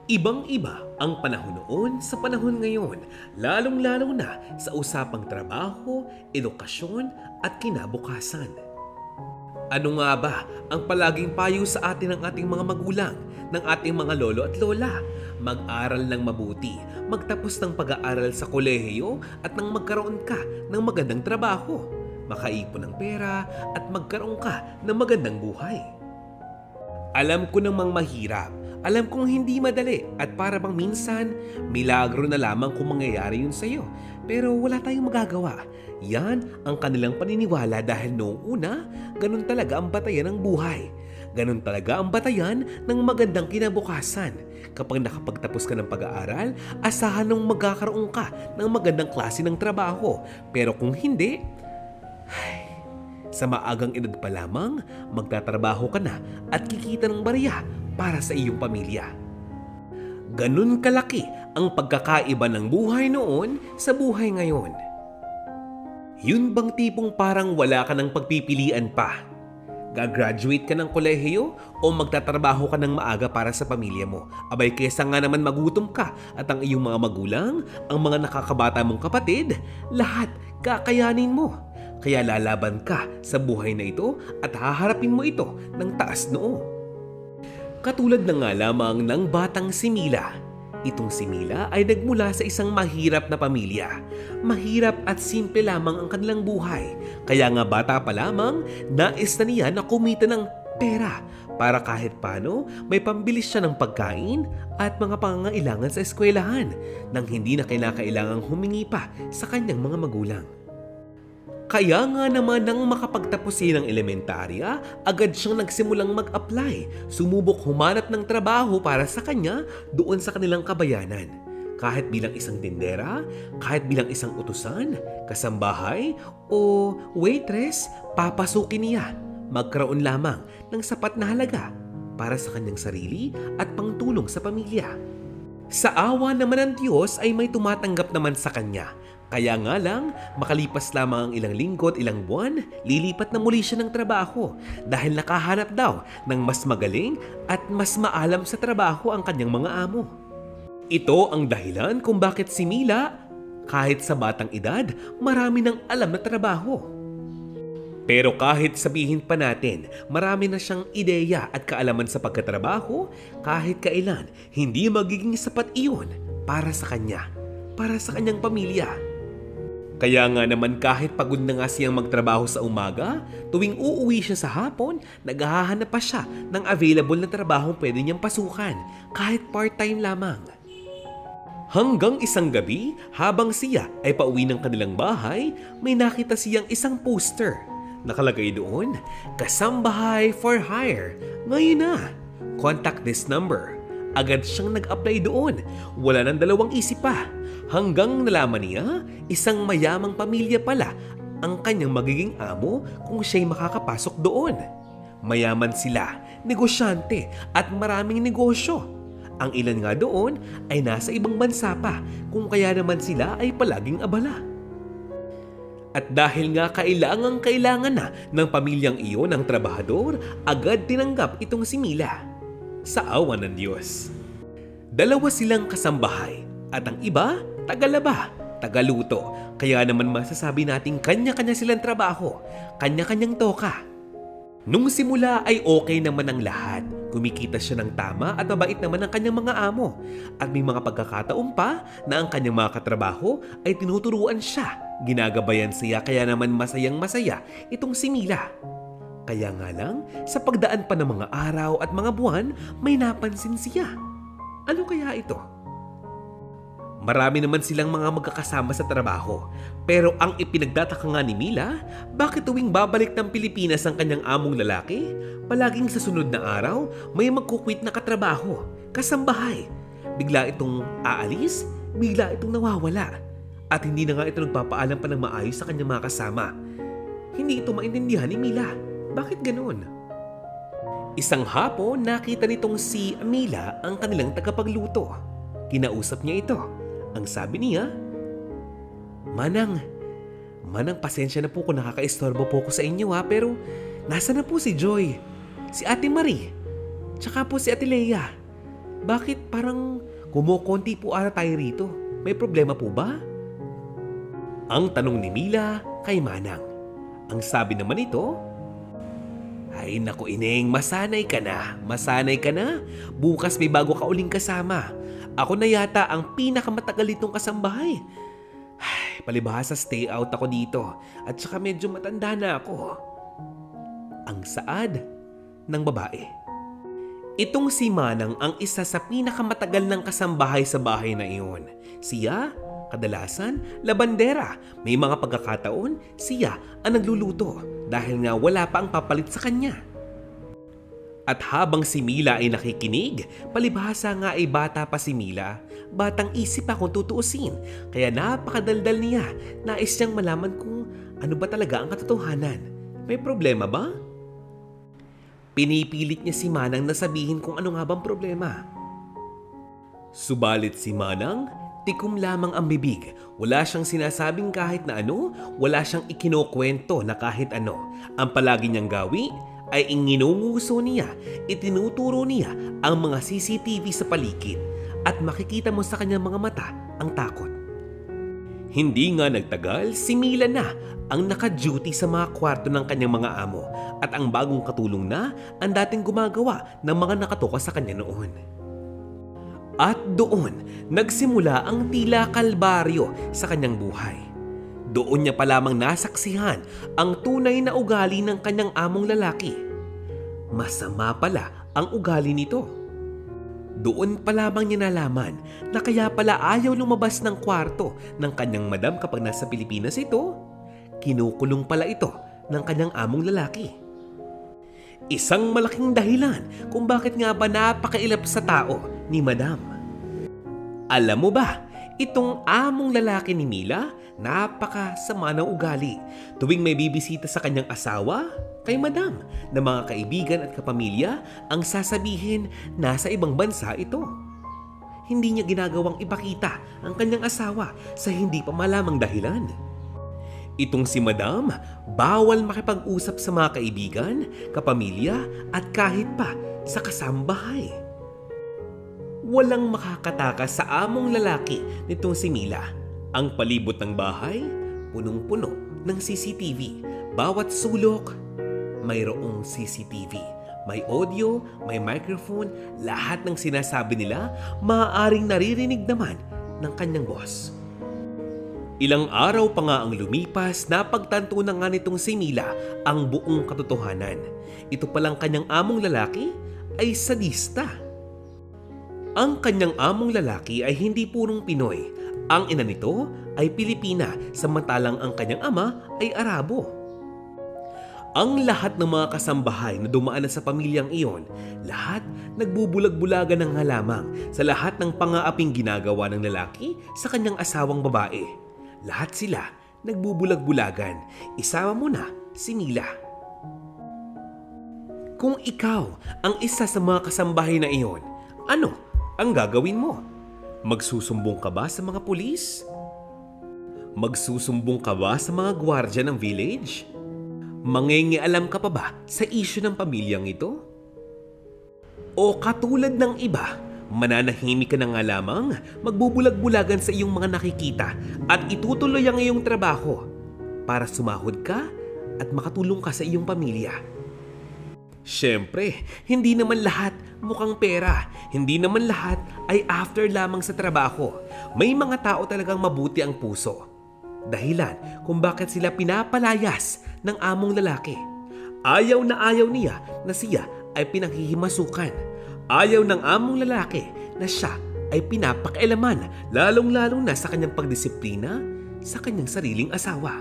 Ibang-iba ang panahon noon sa panahon ngayon, lalong-lalo na sa usapang trabaho, edukasyon at kinabukasan. Ano nga ba ang palaging payo sa atin ng ating mga magulang, ng ating mga lolo at lola? Mag-aral ng mabuti, magtapos ng pag-aaral sa kolehiyo at nang magkaroon ka ng magandang trabaho, makaipon ng pera at magkaroon ka ng magandang buhay. Alam ko namang mahirap, alam kong hindi madali at para bang minsan, milagro na lamang kung mangyayari yun sa'yo. Pero wala tayong magagawa. Yan ang kanilang paniniwala dahil noong una, ganun talaga ang batayan ng buhay. Ganun talaga ang batayan ng magandang kinabukasan. Kapag nakapagtapos ka ng pag-aaral, asahan nung magkakaroon ka ng magandang klase ng trabaho. Pero kung hindi, sa maagang edad pa lamang, magtatrabaho ka na at kikita ng barya para sa iyong pamilya. Ganun kalaki ang pagkakaiba ng buhay noon sa buhay ngayon. Yun bang tipong parang wala ka ng pagpipilian pa? Gagraduate ka ng kolehiyo o magtatrabaho ka ng maaga para sa pamilya mo? Abay kesa nga naman magutom ka at ang iyong mga magulang, ang mga nakakabata mong kapatid, lahat kakayanin mo. Kaya lalaban ka sa buhay na ito at haharapin mo ito ng taas noo. Katulad na nga lamang ng batang si Mila. Itong si Mila ay nagmula sa isang mahirap na pamilya. Mahirap at simple lamang ang kanilang buhay. Kaya nga bata pa lamang, nais na niya na kumita ng pera para kahit paano may pambili siya ng pagkain at mga pangangailangan sa eskwelahan nang hindi na kinakailangang humingi pa sa kanyang mga magulang. Kaya nga naman nang makapagtapos siya ng elementarya, agad siyang nagsimulang mag-apply, sumubok humanap ng trabaho para sa kanya doon sa kanilang kabayanan. Kahit bilang isang tindera, kahit bilang isang utusan, kasambahay o waitress, papasukin niya. Magkaroon lamang ng sapat na halaga para sa kanyang sarili at pangtulong sa pamilya. Sa awa naman ng Diyos ay may tumatanggap naman sa kanya. Kaya nga lang, makalipas lamang ang ilang linggo at ilang buwan, lilipat na muli siya ng trabaho dahil nakahanap daw ng mas magaling at mas maalam sa trabaho ang kanyang mga amo. Ito ang dahilan kung bakit si Mila, kahit sa batang edad, marami ng alam na trabaho. Pero kahit sabihin pa natin, marami na siyang ideya at kaalaman sa pagkatrabaho, kahit kailan, hindi magiging sapat iyon para sa kanya, para sa kanyang pamilya. Kaya nga naman kahit pagod na nga siyang magtrabaho sa umaga, tuwing uuwi siya sa hapon, naghahanap pa siya ng available na trabaho pwede niyang pasukan, kahit part-time lamang. Hanggang isang gabi, habang siya ay pauwi ng kanilang bahay, may nakita siyang isang poster. Nakalagay doon, kasambahay for hire. Ngayon na, contact this number. Agad siyang nag-apply doon. Wala nang dalawang isip pa. Hanggang nalaman niya, isang mayamang pamilya pala ang kanyang magiging amo kung siya'y makakapasok doon. Mayaman sila, negosyante at maraming negosyo. Ang ilan nga doon ay nasa ibang bansa pa, kung kaya naman sila ay palaging abala. At dahil nga kailangan na ng pamilyang iyon ng trabahador, agad tinanggap itong si Mila. Sa awa ng Diyos. Dalawa silang kasambahay at ang iba, tagalaba, tagaluto. Kaya naman masasabi nating kanya-kanya silang trabaho, kanya-kanyang toka. Nung simula ay okay naman ang lahat. Kumikita siya ng tama at mabait naman ang kanyang mga amo. At may mga pagkakataon pa na ang kanyang mga katrabaho ay tinuturuan siya. Ginagabayan siya kaya naman masayang masaya itong si Mila. Kaya nga lang, sa pagdaan pa ng mga araw at mga buwan, may napansin siya. Ano kaya ito? Marami naman silang mga magkakasama sa trabaho. Pero ang ipinagtataka nga ni Mila, bakit tuwing babalik ng Pilipinas ang kanyang among lalaki, palaging sa sunod na araw, may magkukwit na katrabaho, kasambahay. Bigla itong aalis, bigla itong nawawala. At hindi na nga ito nagpapaalam pa ng maayos sa kanyang mga kasama. Hindi ito maintindihan ni Mila. Bakit ganoon? Isang hapon, nakita nitong si Mila ang kanilang tagapagluto. Kinausap niya ito. Ang sabi niya, Manang, pasensya na po kung nakakaistorbo po ko sa inyo ha, pero nasa na po si Joy, si Ate Marie, tsaka po si Ate Leia. Bakit parang kumukonti po ata tayo rito? May problema po ba? Ang tanong ni Mila kay Manang. Ang sabi naman nito, ay naku Ineng, masanay ka na. Masanay ka na. Bukas may bago ka uling kasama. Ako na yata ang pinakamatagal nitong kasambahay. Ay, palibhasa stay out ako dito. At saka medyo matanda na ako. Ang saad ng babae. Itong si Manang ang isa sa pinakamatagal ng kasambahay sa bahay na iyon. Siya, kadalasan, labandera. May mga pagkakataon, siya ang nagluluto dahil nga wala pa ang papalit sa kanya. At habang si Mila ay nakikinig, palibhasa nga ay bata pa si Mila. Batang isip pa kung tutuusin, kaya napakadaldal niya. Nais niyang malaman kung ano ba talaga ang katotohanan. May problema ba? Pinipilit niya si Manang na sabihin kung ano nga bang problema. Subalit si Manang, tikom lamang ang bibig. Wala siyang sinasabing kahit na ano, wala siyang ikinukwento na kahit ano. Ang palagi niyang gawi ay inginunguso niya, itinuturo niya ang mga CCTV sa paligid at makikita mo sa kanyang mga mata ang takot. Hindi nga nagtagal, si Mila na ang naka-duty sa mga kwarto ng kanyang mga amo at ang bagong katulong na ang dating gumagawa ng mga nakatoka sa kanya noon. At doon, nagsimula ang tila kalbaryo sa kanyang buhay. Doon niya pa lamang nasaksihan ang tunay na ugali ng kanyang among lalaki. Masama pala ang ugali nito. Doon pa lamang niya nalaman na kaya pala ayaw lumabas ng kwarto ng kanyang madam kapag nasa Pilipinas ito. Kinukulong pala ito ng kanyang among lalaki. Isang malaking dahilan kung bakit nga ba napakailap sa tao ni madam. Alam mo ba, itong among lalaki ni Mila, napakasama ng ugali. Tuwing may bibisita sa kanyang asawa, kay madam, na mga kaibigan at kapamilya, ang sasabihin nasa ibang bansa ito. Hindi niya ginagawang ipakita ang kanyang asawa sa hindi pa malamang dahilan. Itong si madam, bawal makipag-usap sa mga kaibigan, kapamilya at kahit pa sa kasambahay. Walang makakatakas sa among lalaki nitong si Mila. Ang palibot ng bahay, punong-puno ng CCTV. Bawat sulok, mayroong CCTV. May audio, may microphone, lahat ng sinasabi nila maaaring naririnig naman ng kanyang boss. Ilang araw pa nga ang lumipas, napagtanto na nga nitong si Mila ang buong katotohanan. Ito palang kanyang among lalaki ay sadista. Ang kanyang among lalaki ay hindi purong Pinoy. Ang ina nito ay Pilipina, samantalang ang kanyang ama ay Arabo. Ang lahat ng mga kasambahay na dumaan na sa pamilyang iyon, lahat nagbubulag-bulagan ng halamang sa lahat ng pangaaping ginagawa ng lalaki sa kanyang asawang babae. Lahat sila nagbubulag-bulagan. Isama mo na si Mila. Kung ikaw ang isa sa mga kasambahay na iyon, ano ang gagawin mo? Magsusumbong ka ba sa mga pulis? Magsusumbong ka ba sa mga gwardiya ng village? Mangingialam ka pa ba sa isyu ng pamilyang ito? O katulad ng iba, mananahimik ka na nga lamang, magbubulag-bulagan sa iyong mga nakikita at itutuloy ang iyong trabaho para sumahod ka at makatulong ka sa iyong pamilya. Siyempre, hindi naman lahat mukhang pera. Hindi naman lahat ay after lamang sa trabaho. May mga tao talagang mabuti ang puso. Dahilan kung bakit sila pinapalayas ng among lalaki. Ayaw niya na siya ay pinaghihimasukan. Ayaw ng among lalaki na siya ay pinapakailaman, lalong-lalong na sa kanyang pagdisiplina sa kanyang sariling asawa.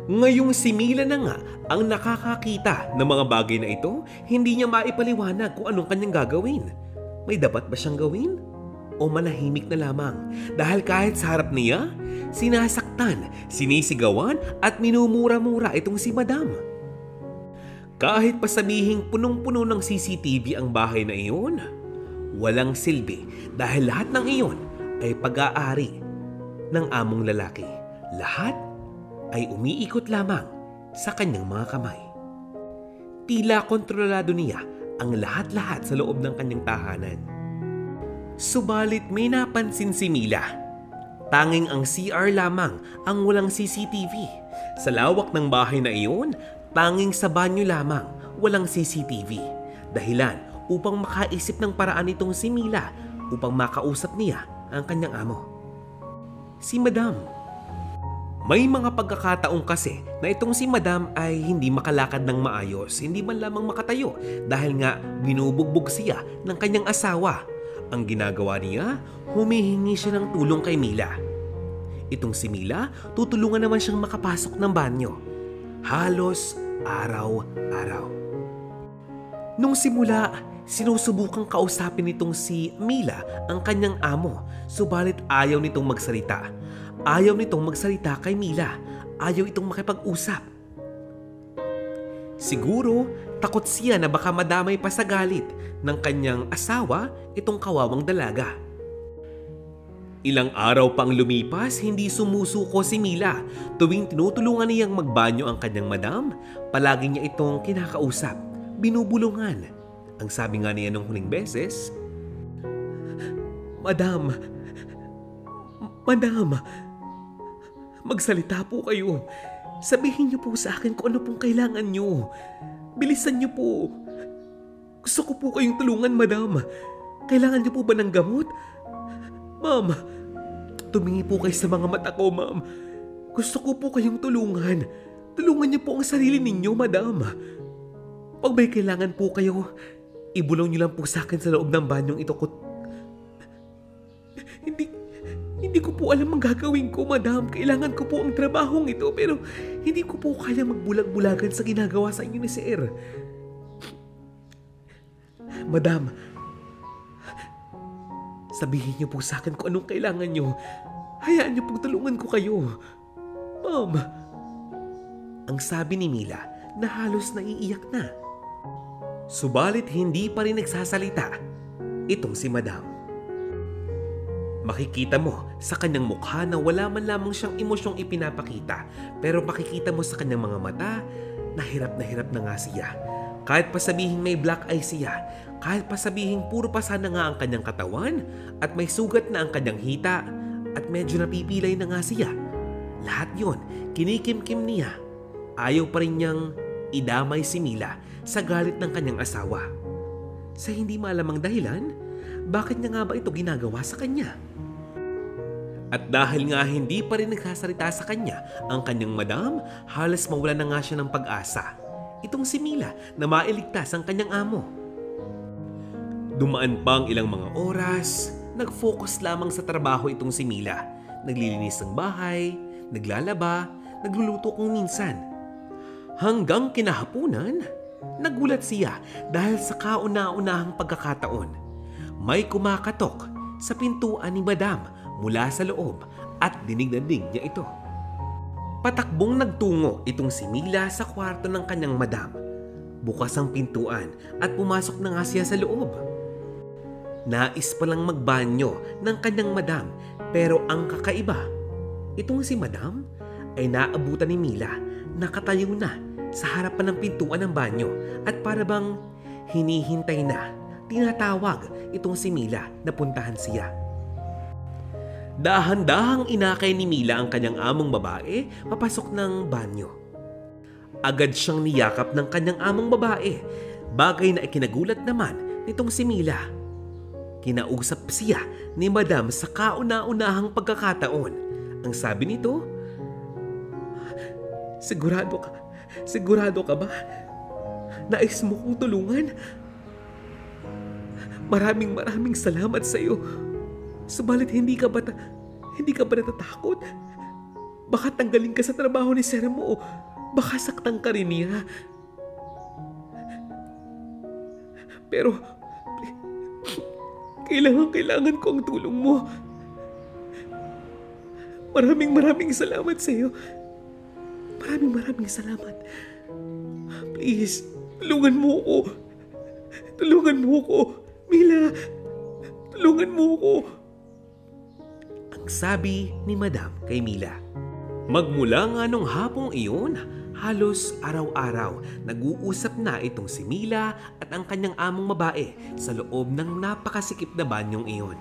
Ngayong si Mila na nga ang nakakakita ng mga bagay na ito, hindi niya maipaliwanag kung anong kanyang gagawin. May dapat ba siyang gawin? O manahimik na lamang? Dahil kahit sa harap niya, sinasaktan, sinisigawan at minumura-mura itong si Madam. Kahit pa sabihing punong-puno ng CCTV ang bahay na iyon, walang silbi dahil lahat ng iyon ay pag-aari ng among lalaki. Lahat ay umiikot lamang sa kanyang mga kamay. Tila kontrolado niya ang lahat-lahat sa loob ng kanyang tahanan. Subalit may napansin si Mila. Tanging ang CR lamang ang walang CCTV. Sa lawak ng bahay na iyon, tanging sa banyo lamang walang CCTV. Dahilan upang makaisip ng paraan itong si Mila upang makausap niya ang kanyang amo. Si Madam. May mga pagkakataong kasi na itong si Madam ay hindi makalakad ng maayos, hindi man lamang makatayo dahil nga binubugbog siya ng kanyang asawa. Ang ginagawa niya, humihingi siya ng tulong kay Mila. Itong si Mila, tutulungan naman siyang makapasok ng banyo. Halos araw-araw. Nung simula, sinusubukang kausapin nitong si Mila ang kanyang amo, subalit ayaw nitong magsalita. Ayaw nitong magsalita kay Mila. Ayaw itong makipag-usap. Siguro, takot siya na baka madamay pa sa galit ng kanyang asawa itong kawawang dalaga. Ilang araw pang lumipas, hindi sumusuko si Mila. Tuwing tinutulungan niyang magbanyo ang kanyang madam, palagi niya itong kinakausap, binubulungan. Ang sabi nga niya nung huling beses, Madam, magsalita po kayo. Sabihin niyo po sa akin kung ano pong kailangan niyo. Bilisan niyo po. Gusto ko po kayong tulungan, Madam. Kailangan niyo po ba ng gamot? Ma'am, tumingi po kayo sa mga mata ko, Ma'am. Gusto ko po kayong tulungan. Tulungan niyo po ang sarili ninyo, Madam. Pag may kailangan po kayo, ibulong niyo lang po sa akin sa loob ng banyong ito ko. Hindi ko po alam ang gagawin ko, Madam. Kailangan ko po ang trabahong ito pero hindi ko po kaya magbulag-bulagan sa ginagawa sa inyo ni Sir. Madam, sabihin niyo po sa akin kung anong kailangan niyo. Hayaan niyo pong tulungan ko kayo. Ma'am. Ang sabi ni Mila na halos naiiyak na. Subalit hindi pa rin nagsasalita itong si Madam. Makikita mo sa kanyang mukha na wala man lamang siyang emosyong ipinapakita, pero makikita mo sa kanyang mga mata na hirap na nga siya. Kahit pa sabihin may black eye siya, kahit pa sabihin puro pasa na nga ang kanyang katawan at may sugat na ang kanyang hita at medyo napipilay na nga siya. Lahat yon kinikimkim niya. Ayaw pa rin niyang idamay si Mila sa galit ng kanyang asawa. Sa hindi malamang dahilan, bakit niya nga ba ito ginagawa sa kanya? At dahil nga hindi pa rin nagsasalita sa kanya ang kanyang madam, halos mawala na nga siya ng pag-asa. Itong si Mila na mailigtas ang kanyang amo. Dumaan pa ang ilang mga oras, nag-focus lamang sa trabaho itong si Mila. Naglilinis ng bahay, naglalaba, nagluluto kung minsan. Hanggang kinahapunan, nagulat siya dahil sa kauna-unahang pagkakataon. May kumakatok sa pintuan ni Madam mula sa loob at dinig na dinig niya ito. Patakbong nagtungo itong si Mila sa kwarto ng kanyang madam. Bukas ang pintuan at pumasok na nga siya sa loob. Nais palang magbanyo ng kanyang madam pero ang kakaiba, itong si Madam ay naabutan ni Mila, nakatayo na sa harapan ng pintuan ng banyo at para bang hinihintay na, tinatawag itong si Mila na puntahan siya. Dahan-dahang inakay ni Mila ang kanyang among babae papasok ng banyo. Agad siyang niyakap ng kanyang among babae, bagay na ikinagulat naman nitong si Mila. Kinausap siya ni Madam sa kauna-unahang pagkakataon. Ang sabi nito, Sigurado ka ba? Nais mo kong tulungan? Maraming salamat sa iyo. Subalit hindi ka ba natatakot? Baka tanggalin ka sa trabaho ni Sir mo o baka saktan ka rin niya. Pero kailangan ko ang tulong mo. Maraming salamat sa iyo. Maraming salamat. Please, tulungan mo ko. Mila, tulungan mo ko. Ang sabi ni Madam kay Mila. Magmula nga nung hapong iyon Halos araw-araw, nag-uusap na itong si Mila at ang kanyang among babae sa loob ng napakasikip na banyong iyon.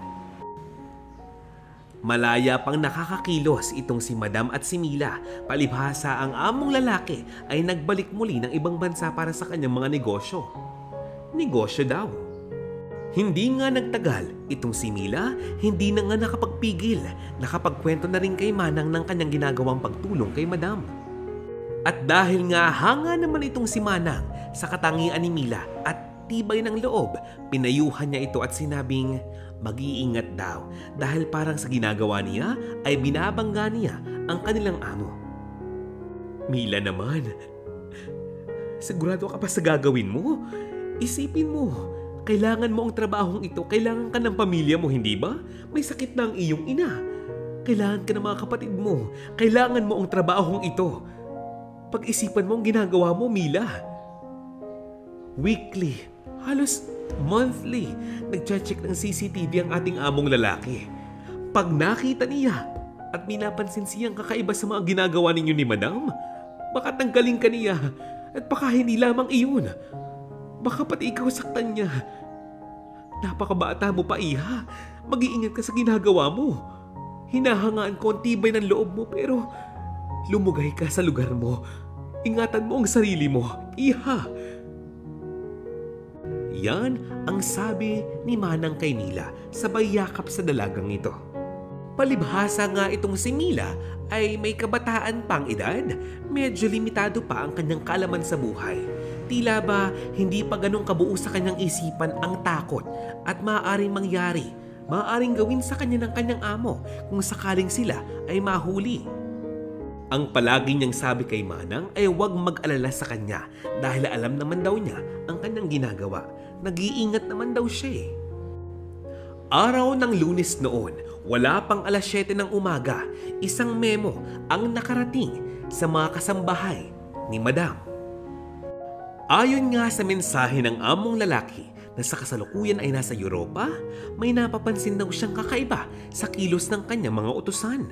Malaya pang nakakakilos itong si Madam at si Mila, palibhasa ang among lalaki ay nagbalik muli ng ibang bansa para sa kanyang mga negosyo. Negosyo daw. Hindi nga nagtagal, itong si Mila hindi na nga nakapagpigil, nakapagkwento na rin kay Manang ng kanyang ginagawang pagtulong kay Madam. At dahil nga hanga naman itong si Manang sa katangian ni Mila at tibay ng loob, pinayuhan niya ito at sinabing mag-iingat daw dahil parang sa ginagawa niya ay binabangga niya ang kanilang amo. Mila naman, sigurado ka pa sa gagawin mo? Isipin mo, kailangan mo ang trabahong ito, kailangan ka ng pamilya mo, hindi ba? May sakit na ang iyong ina. Kailangan ka ng mga kapatid mo, kailangan mo ang trabahong ito. Pag-isipan mo ang ginagawa mo, Mila. Weekly, halos monthly, nag-check ng CCTV ang ating among lalaki. Pag nakita niya at may napansin siyang kakaiba sa mga ginagawa ninyo ni Madam, baka tanggalin ka niya at baka hindi lamang iyon. Baka pati ikaw saktan niya. Napakabata mo pa, Iha. Mag-iingat ka sa ginagawa mo. Hinahangaan ko ang tibay ng loob mo pero lumugay ka sa lugar mo. Ingatan mo ang sarili mo, Iha. Yan ang sabi ni Manang kay Mila sabay yakap sa dalagang ito. Palibhasa nga itong si Mila ay may kabataan pang edad, medyo limitado pa ang kanyang kaalaman sa buhay. Tila ba hindi pa ganong kabuo sa kanyang isipan ang takot at maaaring mangyari, maaaring gawin sa kanya ng kanyang amo kung sakaling sila ay mahuli. Ang palagi niyang sabi kay Manang ay huwag mag-alala sa kanya dahil alam naman daw niya ang kanyang ginagawa. Nag-iingat naman daw siya eh. Araw ng Lunes noon, wala pang 7:00 ng umaga, isang memo ang nakarating sa mga kasambahay ni Madam. Ayon nga sa mensahe ng among lalaki na sa kasalukuyan ay nasa Europa, may napapansin daw siyang kakaiba sa kilos ng kanyang mga utusan.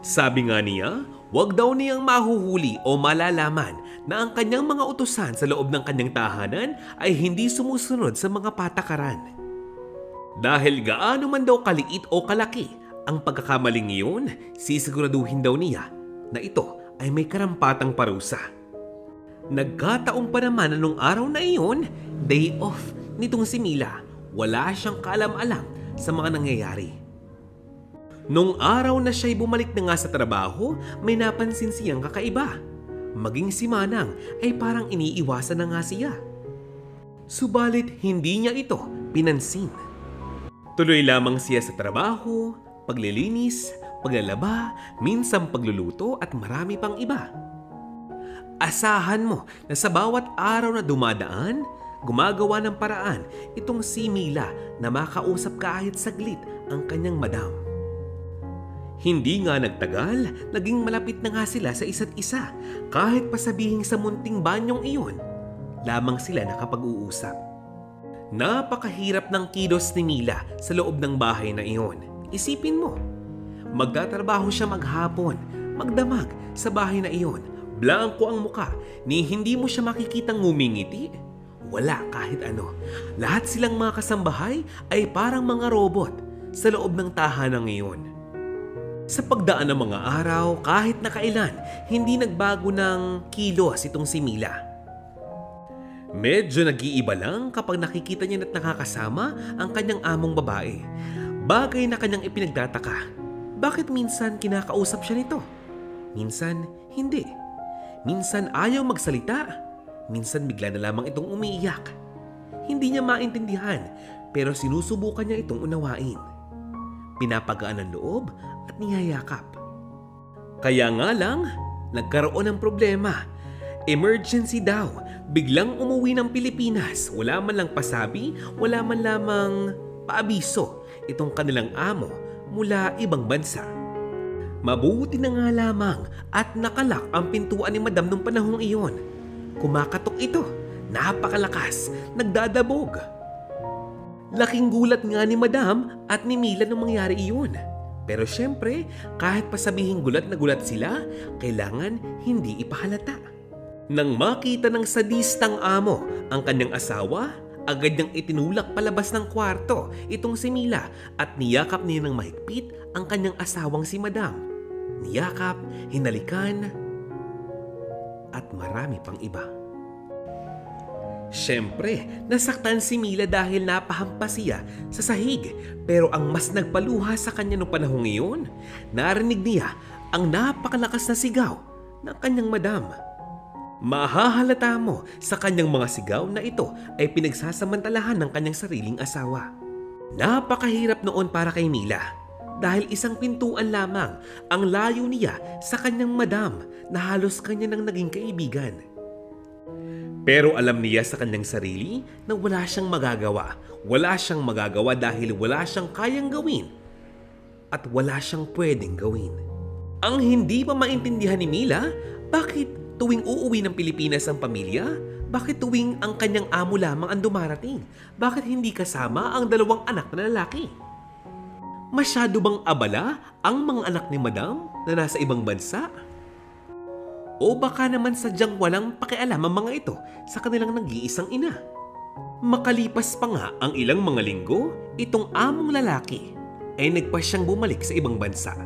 Sabi nga niya, wag daw niyang mahuhuli o malalaman na ang kanyang mga utusan sa loob ng kanyang tahanan ay hindi sumusunod sa mga patakaran. Dahil gaano man daw kaliit o kalaki ang pagkakamaling iyon, sisiguraduhin daw niya na ito ay may karampatang parusa. Nagkataon pa naman na nung araw na iyon, day off nitong si Mila, wala siyang kaalam-alam sa mga nangyayari. Nung araw na siya'y bumalik na nga sa trabaho, may napansin siyang kakaiba. Maging si Manang ay parang iniiwasan na nga siya. Subalit hindi niya ito pinansin. Tuloy lamang siya sa trabaho, paglilinis, paglalaba, minsang pagluluto at marami pang iba. Asahan mo na sa bawat araw na dumadaan, gumagawa ng paraan itong si Mila na makausap kahit saglit ang kanyang Madam. Hindi nga nagtagal, naging malapit na nga sila sa isa't isa. Kahit pasabihing sa munting banyong iyon, lamang sila nakapag-uusap. Napakahirap ng kilos ni Mila sa loob ng bahay na iyon. Isipin mo, magtatrabaho siya maghapon, magdamag sa bahay na iyon. Blanko ang muka, ni hindi mo siya makikitang ngumingiti. Wala kahit ano. Lahat silang mga kasambahay ay parang mga robot sa loob ng tahanan iyon. Sa pagdaan ng mga araw, kahit na kailan, hindi nagbago ng kilos itong si Mila. Medyo nag-iiba lang kapag nakikita niya at nakakasama ang kanyang among babae. Bagay na kanyang ipinagtataka. Bakit minsan kinakausap siya nito? Minsan hindi. Minsan ayaw magsalita. Minsan bigla na lamang itong umiiyak. Hindi niya maintindihan pero sinusubukan niya itong unawain. Pinapagaan ang loob at niyayakap. Kaya nga lang, nagkaroon ng problema. Emergency daw. Biglang umuwi ng Pilipinas. Wala man lang pasabi, wala man lamang paabiso itong kanilang amo mula ibang bansa. Mabuti na nga lamang at nakalak ang pintuan ni Madam nung panahong iyon. Kumakatok ito. Napakalakas. Nagdadabog. Laking gulat nga ni Madam at ni Mila nung mangyari iyon. Pero syempre, kahit pa sabihing gulat na gulat sila, kailangan hindi ipahalata. Nang makita ng sadistang amo ang kanyang asawa, agad niyang itinulak palabas ng kwarto itong si Mila at niyakap niya ng mahigpit ang kanyang asawang si Madam. Niyakap, hinalikan, at marami pang iba. Siyempre, nasaktan si Mila dahil napahampas siya sa sahig, pero ang mas nagpaluha sa kanya noong panahong iyon, narinig niya ang napakalakas na sigaw ng kanyang madam. Mahahalata mo sa kanyang mga sigaw na ito ay pinagsasamantalahan ng kanyang sariling asawa. Napakahirap noon para kay Mila dahil isang pintuan lamang ang layo niya sa kanyang madam na halos kanya nang naging kaibigan. Pero alam niya sa kanyang sarili na wala siyang magagawa. Wala siyang magagawa dahil wala siyang kayang gawin at wala siyang pwedeng gawin. Ang hindi pa maintindihan ni Mila, bakit tuwing uuwi ng Pilipinas ang pamilya? Bakit tuwing ang kanyang amo lamang ang dumarating? Bakit hindi kasama ang dalawang anak na lalaki? Masyado bang abala ang mga anak ni Madam na nasa ibang bansa? O baka naman sadyang walang pakialam ang mga ito sa kanilang nag-iisang ina? Makalipas pa nga ang ilang mga linggo, itong among lalaki ay nagpa siyang bumalik sa ibang bansa.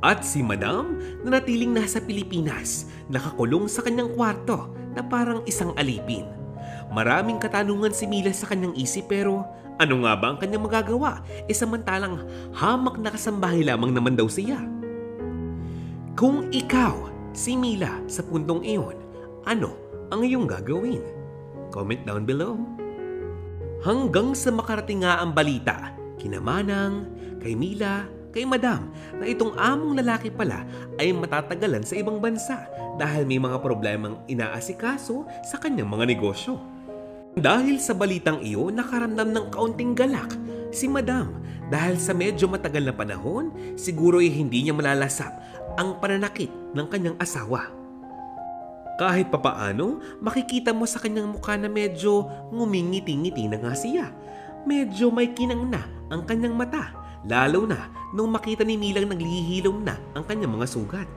At si Madam na natiling nasa Pilipinas, nakakulong sa kanyang kwarto na parang isang alipin. Maraming katanungan si Mila sa kanyang isip pero ano nga ba ang kanyang magagawa? Samantalang hamak na kasambahay lamang naman daw siya. Kung ikaw, si Mila, sa puntong iyon, ano ang iyong gagawin? Comment down below. Hanggang sa makarating nga ang balita, kina Manang, kay Mila, kay Madam, na itong among lalaki pala ay matatagalan sa ibang bansa dahil may mga problemang inaasikaso sa kanyang mga negosyo. Dahil sa balitang iyon, nakaramdam ng kaunting galak si Madam dahil sa medyo matagal na panahon, siguro ay hindi niya malalasap ang pananakit ng kanyang asawa. Kahit papaano, makikita mo sa kanyang mukha na medyo ngumingiti-ngiti na nga siya. Medyo may kinang na ang kanyang mata, lalo na nung makita ni Milang naglihilom na ang kanyang mga sugat.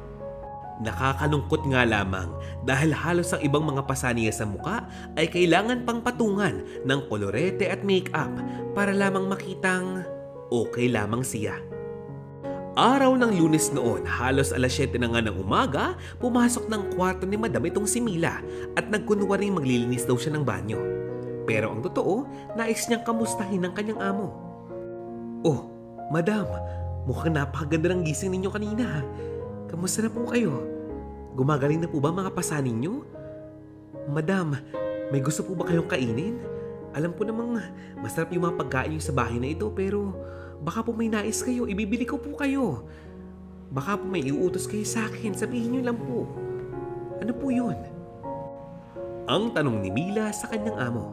Nakakalungkot nga lamang dahil halos ang ibang mga pasaniya sa muka ay kailangan pang patungan ng kolorete at make-up para lamang makitang okay lamang siya. Araw ng Lunes noon, halos alas 7 na nga ng umaga, pumasok ng kwarto ni Madam itong si Mila at nagkunwaring maglilinis daw siya ng banyo. Pero ang totoo, nais niyang kamustahin ng kanyang amo. Oh, Madam, mukhang napakaganda ng gising ninyo kanina. Kamusta na po kayo? Gumagaling na po ba mga pasa ninyo? Madam, may gusto po ba kayong kainin? Alam ko namang masarap yung mga pagkain niyo sa bahay na ito pero baka po may nais kayo, ibibili ko po kayo. Baka po may iuutos kayo sa akin, sabihin niyo lang po. Ano po yun? Ang tanong ni Mila sa kanyang amo.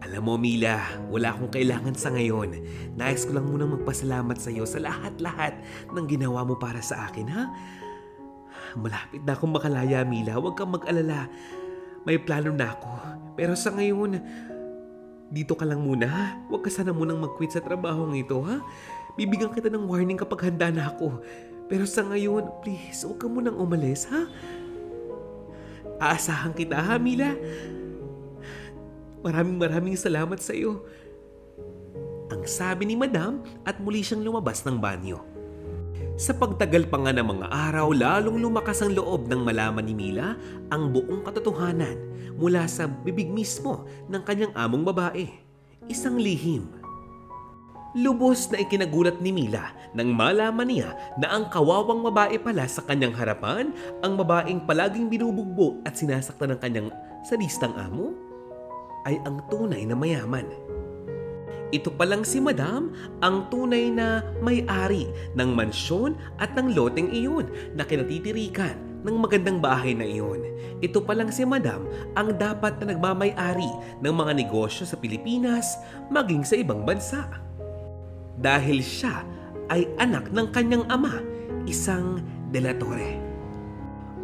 Alam mo Mila, wala akong kailangan sa ngayon. Nais ko lang munang magpasalamat sa iyo sa lahat-lahat ng ginawa mo para sa akin, ha? Malapit na akong makalaya Mila, huwag kang mag-alala. May plano na ako. Pero sa ngayon, dito ka lang muna ha. Huwag ka sana munang mag-quit sa trabahong ito ha. Bibigyan kita ng warning kapag handa na ako. Pero sa ngayon, please, huwag ka munang umalis ha. Aasahan kita ha, Mila. Maraming salamat sa iyo. Ang sabi ni Madam at muli siyang lumabas ng banyo. Sa pagtagal pa nga ng mga araw, lalong lumakas ang loob ng malaman ni Mila ang buong katotohanan mula sa bibig mismo ng kanyang among babae. Isang lihim. Lubos na ikinagulat ni Mila nang malaman niya na ang kawawang babae pala sa kanyang harapan, ang babaeng palaging binubugbog at sinasaktan ng kanyang sadistang amo, ay ang tunay na mayaman. Ito palang si Madam ang tunay na may-ari ng mansyon at ng loteng iyon na kinatitirikan ng magandang bahay na iyon. Ito palang si Madam ang dapat na nagmamay-ari ng mga negosyo sa Pilipinas maging sa ibang bansa. Dahil siya ay anak ng kanyang ama, isang delatore.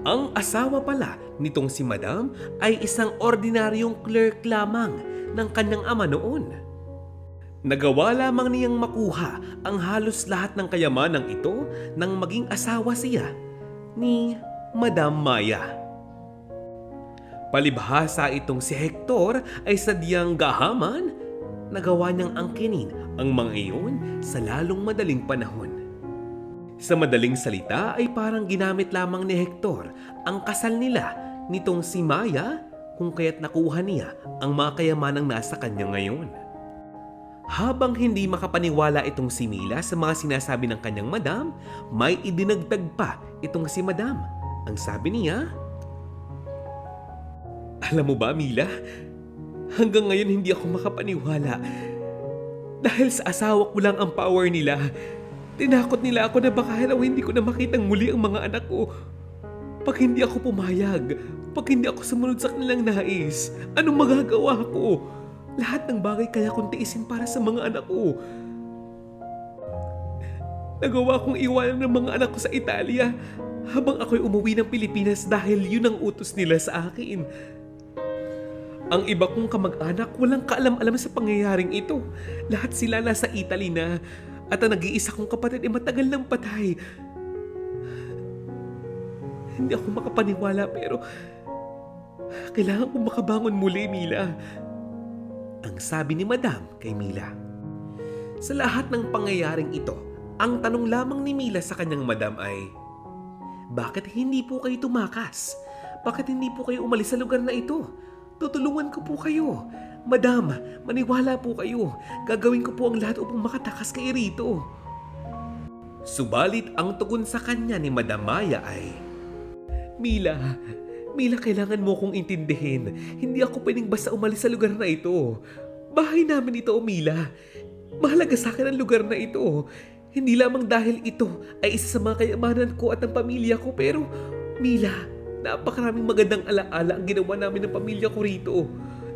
Ang asawa pala nitong si Madam ay isang ordinaryong clerk lamang ng kanyang ama noon. Nagawa lamang niyang makuha ang halos lahat ng kayamanang ito nang maging asawa siya ni Madam Maya. Palibhasa itong si Hector ay sadyang gahaman, nagawa niyang angkinin ang mga iyon sa lalong madaling panahon. Sa madaling salita ay parang ginamit lamang ni Hector ang kasal nila nitong si Maya kung kaya't nakuha niya ang mga kayamanang nasa kanya ngayon. Habang hindi makapaniwala itong si Mila sa mga sinasabi ng kanyang madam, may idinagdag pa itong si madam. Ang sabi niya, "Alam mo ba, Mila, hanggang ngayon hindi ako makapaniwala. Dahil sa asawa ko lang ang power nila. Tinakot nila ako na baka raw hindi ko na makitang muli ang mga anak ko. Pag hindi ako pumayag, pag hindi ako sumunod sa kanilang nais, anong magagawa ko? Lahat ng bagay kaya kong tiisin para sa mga anak ko. Nagawa kong iwanan ng mga anak ko sa Italia habang ako'y umuwi ng Pilipinas dahil yun ang utos nila sa akin. Ang iba kong kamag-anak walang kaalam-alam sa pangyayaring ito. Lahat sila nasa Italy na at ang nag-iisa kong kapatid ay matagal nang patay. Hindi ako makapaniwala pero kailangan kong makabangon muli, Mila." Ang sabi ni Madam kay Mila. Sa lahat ng pangyayaring ito, ang tanong lamang ni Mila sa kanyang madam ay, "Bakit hindi po kayo tumakas? Bakit hindi po kayo umalis sa lugar na ito? Tutulungan ko po kayo. Madam, maniwala po kayo. Gagawin ko po ang lahat upang makatakas kayo rito." Subalit ang tugon sa kanya ni Madam Maya ay, Mila, kailangan mo kong intindihin. Hindi ako pwedeng basta umalis sa lugar na ito. Bahay namin ito, Mila. Mahalaga sa akin ang lugar na ito. Hindi lamang dahil ito ay isa sa mga kayamanan ko at ng pamilya ko, pero Mila, napakaraming magandang alaala ang ginawa namin ng pamilya ko rito.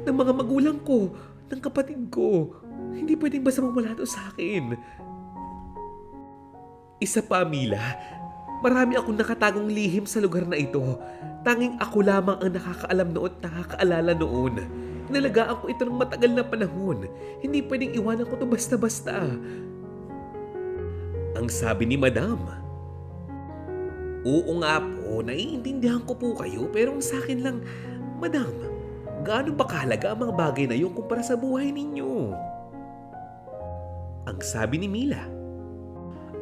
Ng mga magulang ko, ng kapatid ko. Hindi pwedeng basta mawala ito sa akin. Isa pa, Mila, marami akong nakatagong lihim sa lugar na ito. Tanging ako lamang ang nakakaalam noon at nakakaalala noon. Inalagaan ko ito ng matagal na panahon. Hindi pwedeng iwanan ko ito basta-basta. Ang sabi ni Madam, "Oo nga po, naiintindihan ko po kayo, pero sa akin lang, Madam, gaano ba kahalaga ang mga bagay na yun kumpara sa buhay ninyo?" Ang sabi ni Mila.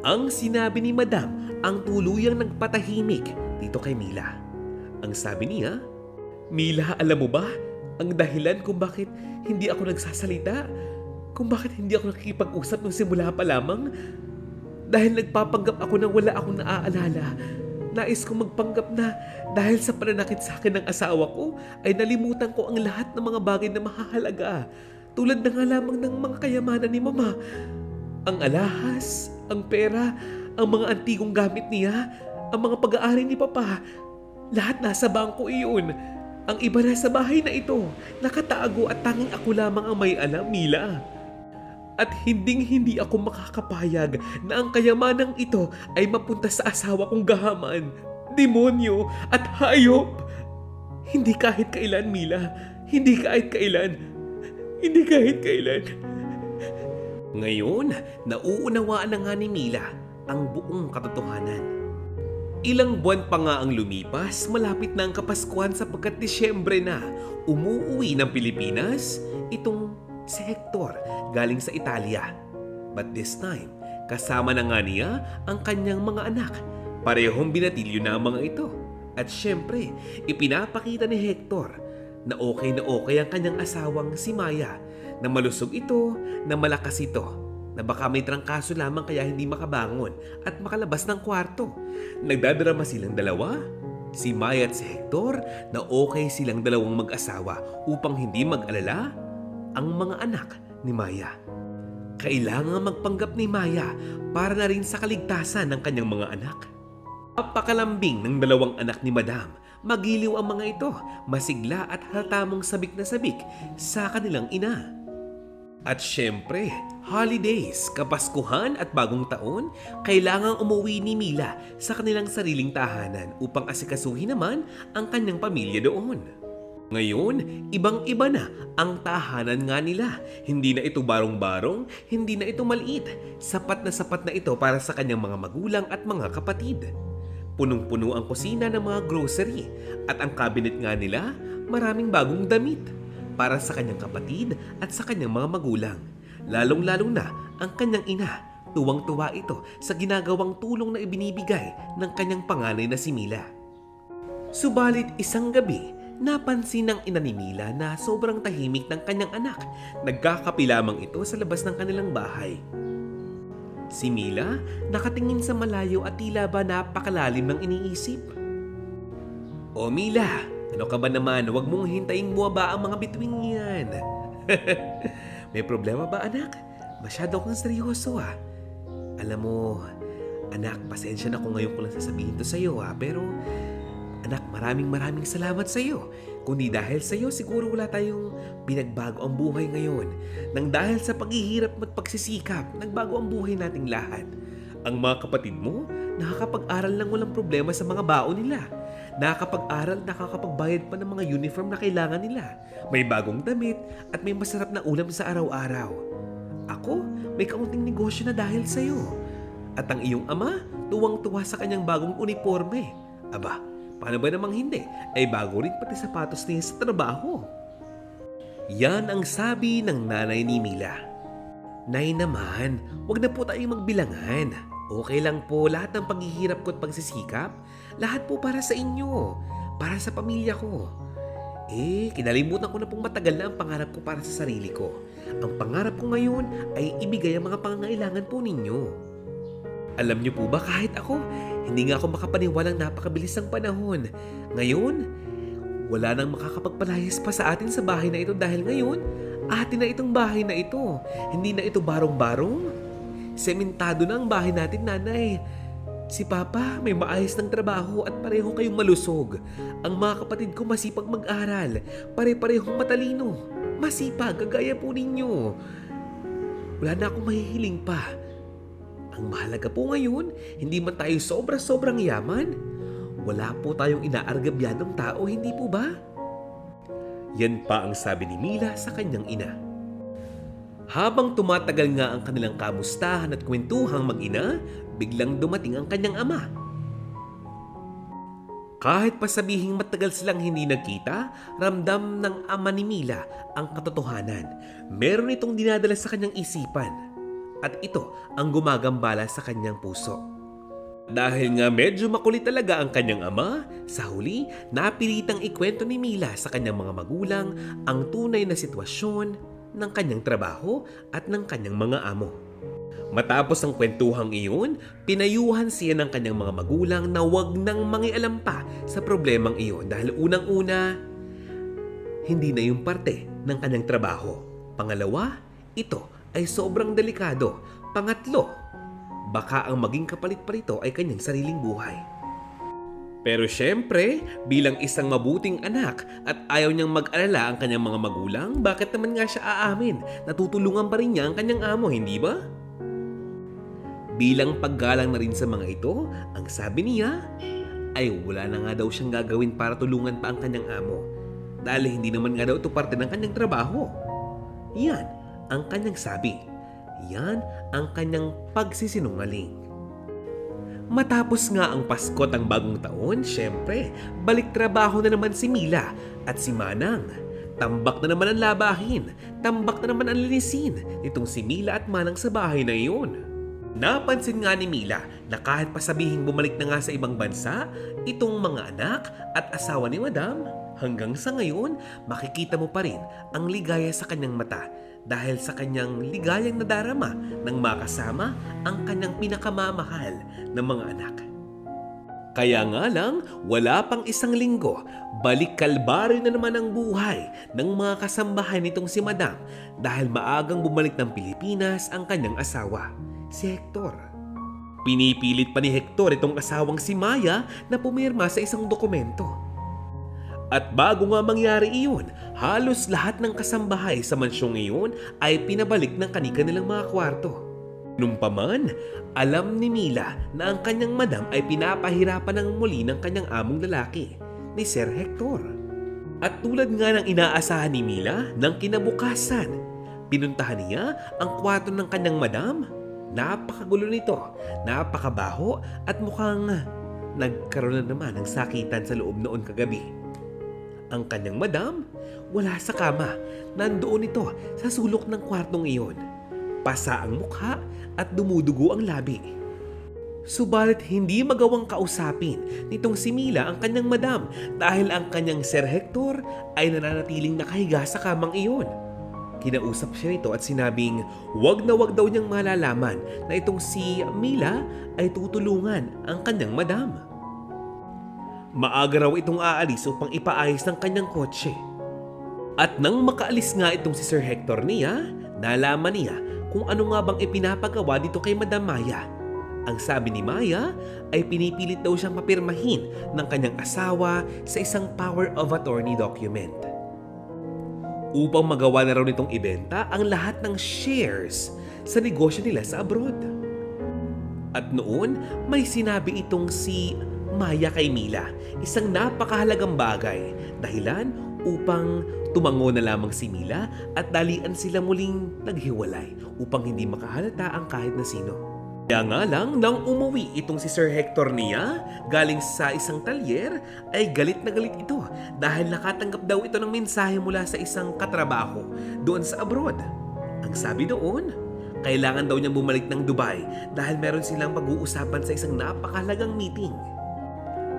Ang sinabi ni Madam ang tuluyang nagpatahimik dito kay Mila. Ang sabi niya, "Mila, alam mo ba ang dahilan kung bakit hindi ako nagsasalita? Kung bakit hindi ako nakikipag-usap nung simula pa lamang? Dahil nagpapanggap ako na wala akong naaalala. Nais kong magpanggap na dahil sa pananakit sa akin ng asawa ko ay nalimutan ko ang lahat ng mga bagay na mahahalaga. Tulad na nga lamang ng mga kayamanan ni Mama. Ang alahas, ang pera, ang mga antigong gamit niya, ang mga pag-aari ni Papa. Lahat nasa bangko iyon. Ang iba na sa bahay na ito, nakatago at tanging ako lamang ang may alam, Mila. At hindi ako makakapayag na ang kayamanang ito ay mapunta sa asawa kong gahaman, demonyo at hayop. Hindi kahit kailan, Mila. Hindi kahit kailan. Hindi kahit kailan." Ngayon, nauunawaan na nga ni Mila ang buong katotohanan. Ilang buwan pa nga ang lumipas, malapit na ang Kapaskuhan sapagkat Disyembre na. Umuuwi ng Pilipinas itong si Hector galing sa Italia. But this time, kasama na nga niya ang kanyang mga anak. Parehong binatilyo na ang mga ito. At syempre, ipinapakita ni Hector na okay ang kanyang asawang si Maya, na malusog ito, na malakas ito, na baka may trangkaso lamang kaya hindi makabangon at makalabas ng kwarto. Nagdadrama silang dalawa, si Maya at si Hector, na okay silang dalawang mag-asawa upang hindi mag-alala ang mga anak ni Maya. Kailangan magpanggap ni Maya para na rin sa kaligtasan ng kanyang mga anak. Napakalambing ng dalawang anak ni Madam. Magiliw ang mga ito, masigla at hatamong sabik na sabik sa kanilang ina. At syempre, holidays, Kapaskuhan at Bagong Taon, kailangang umuwi ni Mila sa kanilang sariling tahanan upang asikasuhin naman ang kanyang pamilya doon. Ngayon, ibang-iba na ang tahanan nga nila. Hindi na ito barong-barong, hindi na ito maliit. Sapat na ito para sa kanyang mga magulang at mga kapatid. Punong-puno ang kusina ng mga grocery at ang cabinet nga nila maraming bagong damit para sa kanyang kapatid at sa kanyang mga magulang. Lalong-lalong na ang kanyang ina. Tuwang-tuwa ito sa ginagawang tulong na ibinibigay ng kanyang panganay na si Mila. Subalit isang gabi, napansin ng ina ni Mila na sobrang tahimik ng kanyang anak. Nagkakape lamang ito sa labas ng kanilang bahay. Si Mila nakatingin sa malayo at tila ba napakalalim ng iniisip. "O Mila, ano ka ba naman? Huwag mong hintayin bumaba ang mga bituin yan." "May problema ba anak? Masyado kang seryoso ah. Alam mo, anak, pasensya na kung ngayon ko lang sasabihin to sa'yo pero anak, maraming salamat sa'yo. Kundi dahil sa'yo, siguro wala tayong pinagbago ang buhay ngayon. Nang dahil sa paghihirap at pagsisikap, nagbago ang buhay nating lahat. Ang mga kapatid mo, nakakapag-aral lang walang problema sa mga baon nila. Nakakapag-aral, nakakapagbayad pa ng mga uniform na kailangan nila. May bagong damit at may masarap na ulam sa araw-araw. Ako, may kaunting negosyo na dahil sa'yo. At ang iyong ama, tuwang-tuwa sa kanyang bagong uniforme. Aba, paano ba namang hindi? Ay bago rin pati sapatos niya sa trabaho." Yan ang sabi ng nanay ni Mila. "Nay naman, wag na po tayong magbilangan. Okay lang po lahat ng paghihirap ko at pagsisikap. Lahat po para sa inyo, para sa pamilya ko. Kinalimutan ko na pong matagal na ang pangarap ko para sa sarili ko. Ang pangarap ko ngayon ay ibigay ang mga pangangailangan po ninyo. Alam niyo po ba kahit ako, hindi nga ako makapaniwalang napakabilis ang panahon. Ngayon, wala nang makakapagpalayas pa sa atin sa bahay na ito dahil ngayon, atin na itong bahay na ito. Hindi na ito barong-barong. Sementado na ang bahay natin, nanay. Si Papa may maayos ng trabaho at pareho kayong malusog. Ang mga kapatid ko masipag mag-aral. Pare-parehong matalino. Masipag, kagaya po ninyo. Wala na akong mahihiling pa. Ang mahalaga po ngayon, hindi man tayo sobra-sobrang yaman. Wala po tayong inaargabyadong tao, hindi po ba?" Yan pa ang sabi ni Mila sa kanyang ina. Habang tumatagal nga ang kanilang kamustahan at kwentuhang mag-ina, biglang dumating ang kanyang ama. Kahit pa sabihing matagal silang hindi nagkita, ramdam ng ama ni Mila ang katotohanan. Meron itong dinadala sa kanyang isipan at ito ang gumagambala sa kanyang puso. Dahil nga medyo makulit talaga ang kanyang ama, sa huli napilitang ikwento ni Mila sa kanyang mga magulang ang tunay na sitwasyon ng kanyang trabaho at ng kanyang mga amo. Matapos ang kwentuhang iyon, pinayuhan siya ng kanyang mga magulang na wag nang mangialam pa sa problemang iyon dahil unang-una, hindi na yung parte ng kanyang trabaho. Pangalawa, ito ay sobrang delikado. Pangatlo, baka ang maging kapalit pa rito ay kanyang sariling buhay. Pero syempre, bilang isang mabuting anak at ayaw niyang mag-alala ang kanyang mga magulang, bakit naman nga siya aamin? Natutulungan pa rin niya ang kanyang amo, hindi ba? Bilang paggalang na rin sa mga ito, ang sabi niya ay wala na nga daw siyang gagawin para tulungan pa ang kanyang amo. Dahil hindi naman nga daw ito parte ng kanyang trabaho. Yan ang kanyang sabi. Yan ang kanyang pagsisinungaling. Matapos nga ang Pasko at ang bagong taon, syempre, balik trabaho na naman si Mila at si Manang. Tambak na naman ang labahin, tambak na naman ang linisin nitong si Mila at Manang sa bahay na iyon. Napansin nga ni Mila na kahit pasabihing bumalik na nga sa ibang bansa, itong mga anak at asawa ni Madam, hanggang sa ngayon, makikita mo pa rin ang ligaya sa kanyang mata dahil sa kanyang ligayang nadarama nang makasama ang kanyang pinakamamahal na mga anak. Kaya nga lang, wala pang isang linggo, balik kalbaryo na naman ang buhay ng mga kasambahay nitong si Madam dahil maagang bumalik ng Pilipinas ang kanyang asawa, si Hector. Pinipilit pa ni Hector itong asawang si Maya na pumirma sa isang dokumento. At bago nga mangyari iyon, halos lahat ng kasambahay sa mansyong iyon ay pinabalik ng kanilang mga kwarto. Nung paman, alam ni Mila na ang kanyang madam ay pinapahirapan ng muli ng kanyang among lalaki, ni Sir Hector. At tulad nga ng inaasahan ni Mila, ng kinabukasan, pinuntahan niya ang kwarto ng kanyang madam. Napakagulo nito, napakabaho at mukhang nagkaroon na naman ng sakitan sa loob noon kagabi. Ang kanyang madam, wala sa kama. Nandoon ito sa sulok ng kwartong iyon. Pasa ang mukha at dumudugo ang labi. Subalit hindi magawang kausapin nitong si Mila ang kanyang madam dahil ang kanyang Sir Hector ay nananatiling nakahiga sa kamang iyon. Kinausap siya nito at sinabing wag na wag daw niyang malalaman na itong si Mila ay tutulungan ang kanyang madam. Maaga raw itong aalis upang ipaayos ng kanyang kotse. At nang makaalis nga itong si Sir Hector niya, nalaman niya kung ano nga bang ipinapagawa dito kay Madam Maya. Ang sabi ni Maya ay pinipilit daw siyang papirmahin ng kanyang asawa sa isang power of attorney document. Upang magawa na raw nitong ibenta ang lahat ng shares sa negosyo nila sa abroad. At noon, may sinabi itong si Maya kay Mila, isang napakahalagang bagay, dahilan upang tumango na lamang si Mila at dalian sila muling naghiwalay upang hindi makahalata ang kahit na sino. Kaya nga lang, nang umuwi itong si Sir Hector niya galing sa isang talyer, ay galit na galit ito dahil nakatanggap daw ito ng mensahe mula sa isang katrabaho doon sa abroad. Ang sabi doon, kailangan daw niyang bumalik ng Dubai dahil meron silang pag-uusapan sa isang napakahalagang meeting.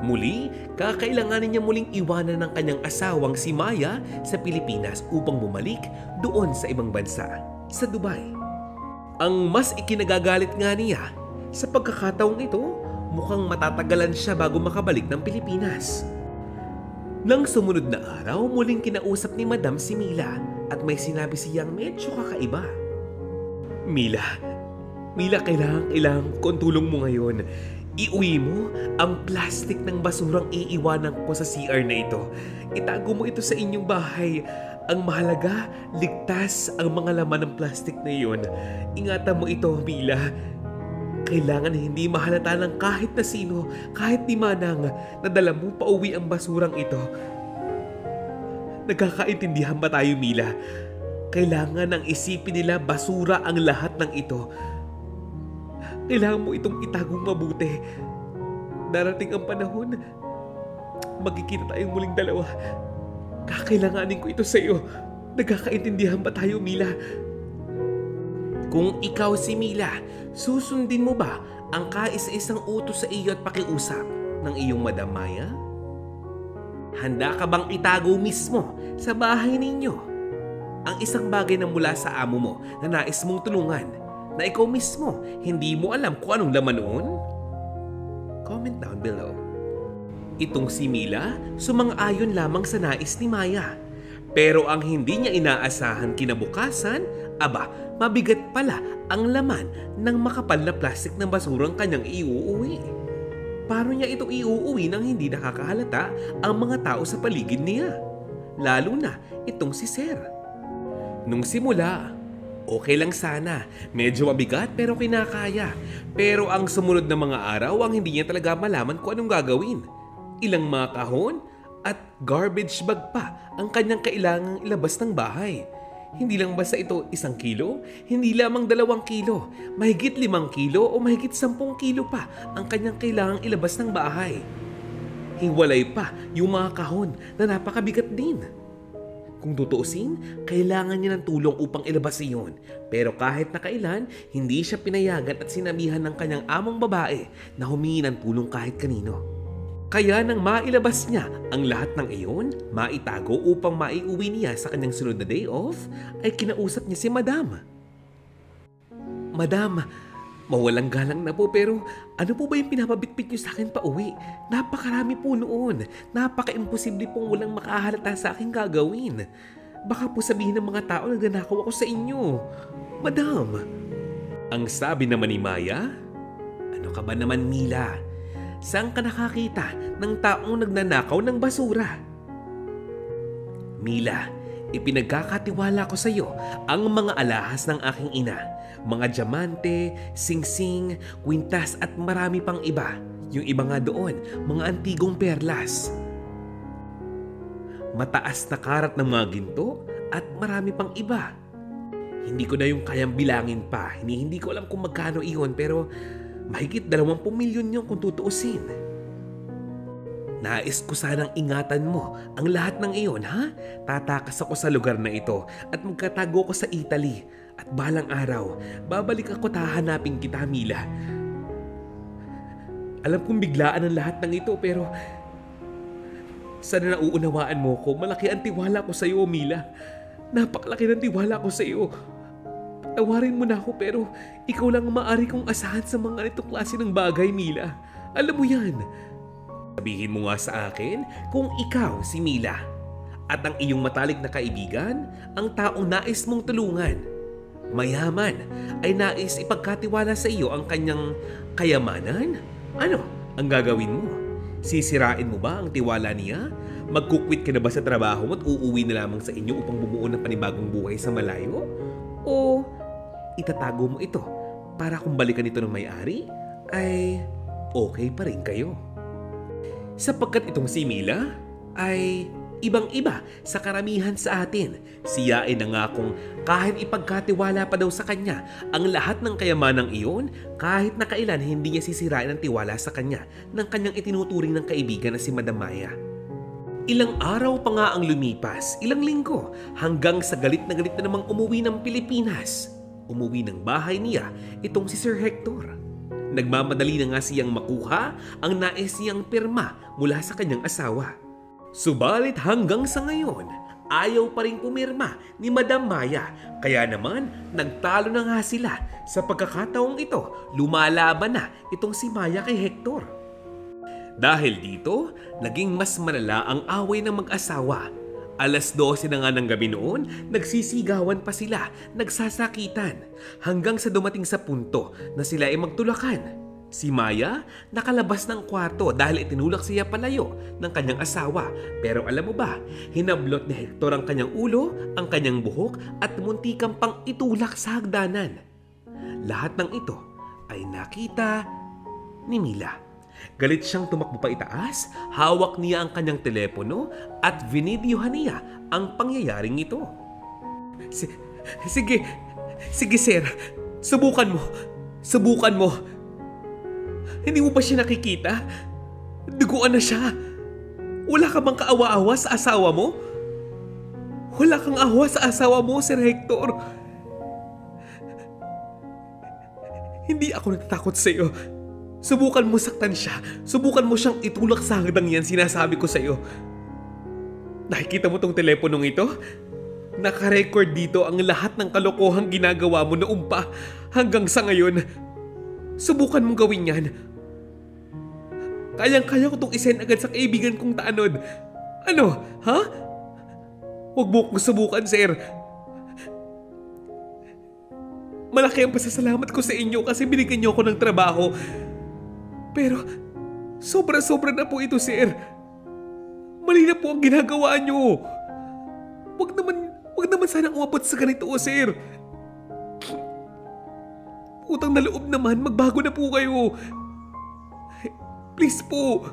Muli, kakailanganin niya muling iwanan ng kanyang asawang si Maya sa Pilipinas upang bumalik doon sa ibang bansa, sa Dubai. Ang mas ikinagagalit nga niya, sa pagkakataong ito, mukhang matatagalan siya bago makabalik ng Pilipinas. Nang sumunod na araw, muling kinausap ni Madam si Mila at may sinabi siyang medyo kakaiba. Mila, kailangan ko ang tulong mo ngayon. Iuwi mo ang plastic ng basurang iiwanan ko sa CR na ito. Itago mo ito sa inyong bahay. Ang mahalaga, ligtas ang mga laman ng plastic na iyon. Ingatan mo ito, Mila. Kailangan hindi mahalata ng kahit na sino, kahit ni Manang, na dala mo pauwi ang basurang ito. Nagkakaintindihan ba tayo, Mila? Kailangan ang isipin nila basura ang lahat ng ito. Kailangan mo itong itagong mabuti. Darating ang panahon, magkikita tayong muling dalawa. Kakailanganin ko ito sa iyo. Nagkakaintindihan ba tayo, Mila? Kung ikaw si Mila, susundin mo ba ang kaisa-isang utos sa iyo at pakiusap ng iyong Madam Maya? Handa ka bang itago mismo sa bahay ninyo ang isang bagay na mula sa amo mo na nais mong tulungan, na ikaw mismo hindi mo alam kung anong laman noon? Comment down below. Itong si Mila sumang-ayon lamang sa nais ni Maya. Pero ang hindi niya inaasahan kinabukasan, mabigat pala ang laman ng makapal na plastic ng basurang kanyang iuuwi. Paano niya ito iuuwi nang hindi nakakahalata ang mga tao sa paligid niya? Lalo na itong si Sir. Nung simula, okay lang sana. Medyo mabigat pero kinakaya. Pero ang sumunod na mga araw ang hindi niya talaga malaman kung anong gagawin. Ilang mga kahon at garbage bag pa ang kanyang kailangang ilabas ng bahay. Hindi lang basta ito 1 kilo, hindi lamang 2 kilo, mahigit 5 kilo o mahigit 10 kilo pa ang kanyang kailangang ilabas ng bahay. Hiwalay pa yung mga kahon na napakabigat din. Kung tutuusin, kailangan niya ng tulong upang ilabas iyon. Pero kahit na kailan, hindi siya pinayagan at sinabihan ng kanyang among babae na humingi ng tulong kahit kanino. Kaya nang mailabas niya ang lahat ng iyon, maitago upang maiuwi niya sa kanyang sunod na day off, ay kinausap niya si Madam. Madam, mawalang galang na po pero ano po ba yung pinapabitbit niyo sa akin pa uwi? Napakarami po noon. Napaka-imposible pong walang makahalata sa aking gagawin. Baka po sabihin ng mga tao na nagnanakaw ako sa inyo. Madam. Ang sabi naman ni Maya, ano ka ba naman, Mila? Saan ka nakakita ng taong nagnanakaw ng basura? Mila, ipinagkakatiwala ko sa iyo ang mga alahas ng aking ina. Mga diamante, singsing, kwintas at marami pang iba. Yung iba nga doon, mga antigong perlas. Mataas na karat ng mga ginto at marami pang iba. Hindi ko na yung kayang bilangin pa. Hindi ko alam kung magkano iyon pero mahigit 20 milyon yun kung tutuusin. Nais ko sanang ingatan mo ang lahat ng iyon, ha? Tatakas ako sa lugar na ito at magkatago ko sa Italy. At balang araw, babalik ako at hahanapin kita, Mila. Alam kong biglaan ang lahat ng ito pero sana nauunawaan mo ko. Malaki ang tiwala ko sa iyo, Mila. Napakalaki ng tiwala ko sa iyo. Tawarin mo na ako pero ikaw lang ang maaari kong asahan sa mga itong klase ng bagay, Mila. Alam mo yan. Sabihin mo nga sa akin kung ikaw si Mila at ang iyong matalik na kaibigan ang taong nais mong tulungan. Mayaman ay nais ipagkatiwala sa iyo ang kanyang kayamanan? Ano ang gagawin mo? Sisirain mo ba ang tiwala niya? Magkukwit ka na ba sa trabaho mo at uuwi na lamang sa inyo upang bumuo ng panibagong buhay sa malayo? O itatago mo ito para kung balikan ito ng may-ari ay okay pa rin kayo? Sapagkat itong si Mila ay ibang-iba sa karamihan sa atin. Siya ay nangakong kahit ipagkatiwala pa daw sa kanya ang lahat ng kayamanang iyon, kahit na kailan hindi niya sisirain ang tiwala sa kanya ng kanyang itinuturing ng kaibigan na si Madam Maya. Ilang araw pa nga ang lumipas, ilang linggo, hanggang sa galit na namang umuwi ng Pilipinas. Umuwi ng bahay niya itong si Sir Hector. Nagmamadali na nga siyang makuha ang nais niyang pirma mula sa kanyang asawa. Subalit hanggang sa ngayon, ayaw pa rin pumirma ni Madam Maya. Kaya naman, nagtalo na nga sila. Sa pagkakataong ito, lumalaban na itong si Maya kay Hector. Dahil dito, naging mas malala ang away ng mag-asawa. 12:00 na nga ng gabi noon, nagsisigawan pa sila, nagsasakitan, hanggang sa dumating sa punto na sila ay magtulakan. Si Maya nakalabas ng kwarto dahil itinulak siya palayo ng kanyang asawa. Pero alam mo ba, hinablot ni Hector ang kanyang ulo, ang kanyang buhok at muntikang pang itulak sa hagdanan. Lahat ng ito ay nakita ni Mila. Galit siyang tumakbo pa itaas, hawak niya ang kanyang telepono at vinidyohan niya ang pangyayaring ito. Sige sir, subukan mo. Hindi mo ba siya nakikita? Duguan na siya. Wala ka bang kaawa-awa sa asawa mo? Wala kang awa sa asawa mo, Sir Hector. Hindi ako natatakot sa iyo. Subukan mo saktan siya. Subukan mo siyang itulak sa hagdang yan, sinasabi ko sa iyo. Nakikita mo tong teleponong ito? Nakarecord dito ang lahat ng kalokohang ginagawa mo noong pa hanggang sa ngayon. Subukan mong gawin yan. Kayang-kaya ko itong isend agad sa kaibigan kong tanod. Ano? Ha? Huwag mo kong subukan, sir. Malaki ang pasasalamat ko sa inyo kasi binigyan niyo ako ng trabaho. Pero sobra-sobra na po ito, sir. Mali na po ang ginagawa niyo. Wag naman sana umabot sa ganito, sir. Utang na loob naman, magbago na po kayo. Please po.